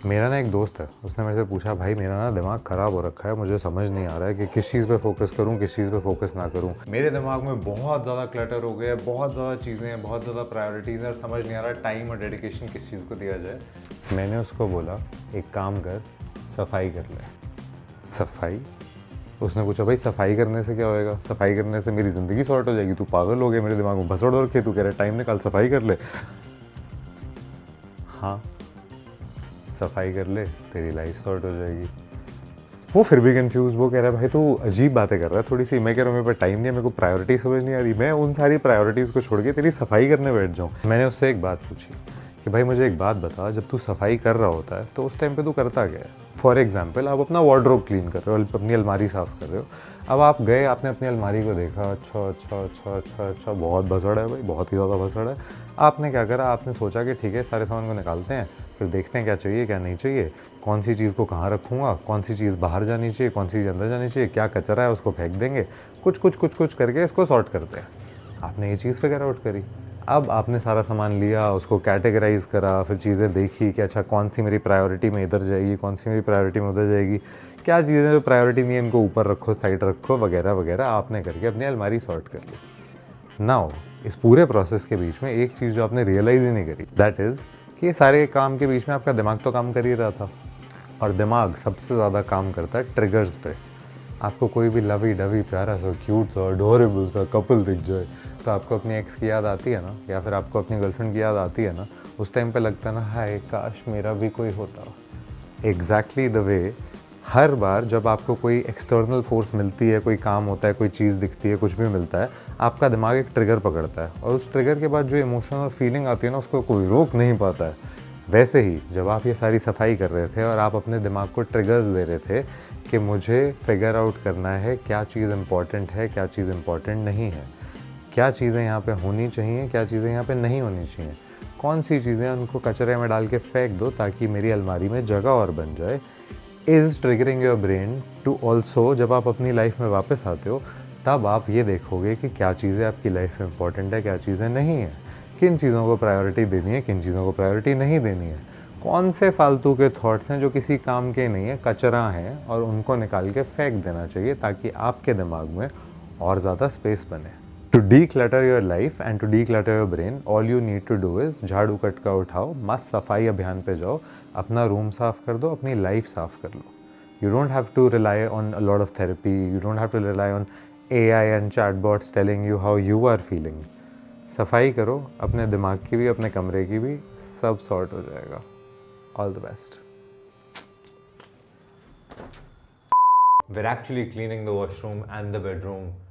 मेरा ना एक दोस्त है, उसने मेरे से पूछा भाई मेरा ना दिमाग ख़राब हो रखा है, मुझे समझ नहीं आ रहा है कि किस चीज़ पे फोकस करूँ, किस चीज़ पे फोकस ना करूँ। मेरे दिमाग में बहुत ज़्यादा क्लटर हो गया है, बहुत ज़्यादा चीज़ें हैं, बहुत ज़्यादा प्रायोरिटीज़ हैं और समझ नहीं आ रहा टाइम और डेडिकेशन किस चीज़ को दिया जाए। मैंने उसको बोला एक काम कर, सफाई कर ले। सफाई? उसने पूछा भाई सफाई करने से क्या होएगा? सफाई करने से मेरी ज़िंदगी सॉर्ट हो जाएगी? तू पागल हो गया, मेरे दिमाग में भसड़ हो रखी है, तू कह रहा है टाइम निकाल सफाई कर ले। हाँ, सफाई कर ले, तेरी लाइफ सॉर्ट हो जाएगी। वो फिर भी कंफ्यूज, वो कह रहा है भाई तू अजीब बातें कर रहा है थोड़ी सी। मैं कह रहा हूँ मेरे पास टाइम नहीं है, मेरे को प्रायोरिटी समझ नहीं आ रही, मैं उन सारी प्रायोरिटीज़ को छोड़ के तेरी सफाई करने बैठ जाऊँ। मैंने उससे एक बात पूछी कि भाई मुझे एक बात बता, जब तू सफाई कर रहा होता है तो उस टाइम पे तू करता क्या है? फॉर एग्जाम्पल आप अपना वार्डरोब क्लीन कर रहे हो, अपनी अलमारी साफ़ कर रहे हो। अब आप गए, आपने अपनी अलमारी को देखा, अच्छा अच्छा अच्छा अच्छा अच्छा बहुत भसड़ है भाई, बहुत ही ज़्यादा भसड़ है। आपने क्या करा, आपने सोचा कि ठीक है सारे सामान को निकालते हैं, फिर देखते हैं क्या चाहिए क्या नहीं चाहिए, कौन सी चीज़ को कहाँ रखूँगा, कौन सी चीज़ बाहर जानी चाहिए, कौन सी चीज़ अंदर जानी चाहिए, क्या कचरा है उसको फेंक देंगे, कुछ कुछ कुछ कुछ करके इसको सॉर्ट करते हैं। आपने ये चीज़ फिगर आउट करी। अब आपने सारा सामान लिया, उसको कैटेगराइज़ करा, फिर चीज़ें देखी कि अच्छा कौन सी मेरी प्रायोरिटी में इधर जाएगी, कौन सी मेरी प्रायोरिटी में उधर जाएगी, क्या चीज़ें जो प्रायोरिटी नहीं है इनको ऊपर रखो, साइड रखो, वगैरह वगैरह आपने करके अपनी अलमारी सॉर्ट कर ली। नाउ इस पूरे प्रोसेस के बीच में एक चीज़ जो आपने रियलाइज़ ही नहीं करी, दैट इज़ कि ये सारे काम के बीच में आपका दिमाग तो काम कर ही रहा था। और दिमाग सबसे ज़्यादा काम करता है ट्रिगर्स पे। आपको कोई भी लवी डवी प्यारा सा क्यूट सा अडोरेबल सा कपल दिख जाए तो आपको अपनी एक्स की याद आती है ना, या फिर आपको अपनी गर्लफ्रेंड की याद आती है ना, उस टाइम पे लगता है ना हाय काश मेरा भी कोई होता। एग्जैक्टली द वे हर बार जब आपको कोई एक्सटर्नल फोर्स मिलती है, कोई काम होता है, कोई चीज़ दिखती है, कुछ भी मिलता है, आपका दिमाग एक ट्रिगर पकड़ता है और उस ट्रिगर के बाद जो इमोशन और फीलिंग आती है ना, उसको कोई रोक नहीं पाता है। वैसे ही जब आप ये सारी सफाई कर रहे थे और आप अपने दिमाग को ट्रिगर्स दे रहे थे कि मुझे फिगर आउट करना है क्या चीज़ इम्पॉर्टेंट है, क्या चीज़ इम्पॉर्टेंट नहीं है, क्या चीज़ें यहाँ पे होनी चाहिए, क्या चीज़ें यहाँ पे नहीं होनी चाहिए, कौन सी चीज़ें उनको कचरे में डाल के फेंक दो ताकि मेरी अलमारी में जगह और बन जाए, is triggering your brain to also. जब आप अपनी लाइफ में वापस आते हो तब आप ये देखोगे कि क्या चीज़ें आपकी लाइफ में इंपॉर्टेंट है, क्या चीज़ें नहीं हैं, किन चीज़ों को प्रायोरिटी देनी है, किन चीज़ों को प्रायोरिटी नहीं देनी है, कौन से फालतू के थॉट्स हैं जो किसी काम के नहीं है, कचरा हैं और उनको निकाल के फेंक देना चाहिए ताकि आपके दिमाग में और ज़्यादा स्पेस बने। To declutter your life and to declutter your brain, all you need to do is झाड़ू कटका उठाओ, मस्त सफाई अभियान पे जाओ, अपना रूम साफ़ कर दो, अपनी लाइफ साफ़ कर लो। You don't have to rely on a lot of therapy. You don't have to rely on AI and chatbots telling you how you are feeling. सफाई करो अपने दिमाग की भी, अपने कमरे की भी, सब सॉर्ट हो जाएगा। All the best. We're actually cleaning the washroom and the bedroom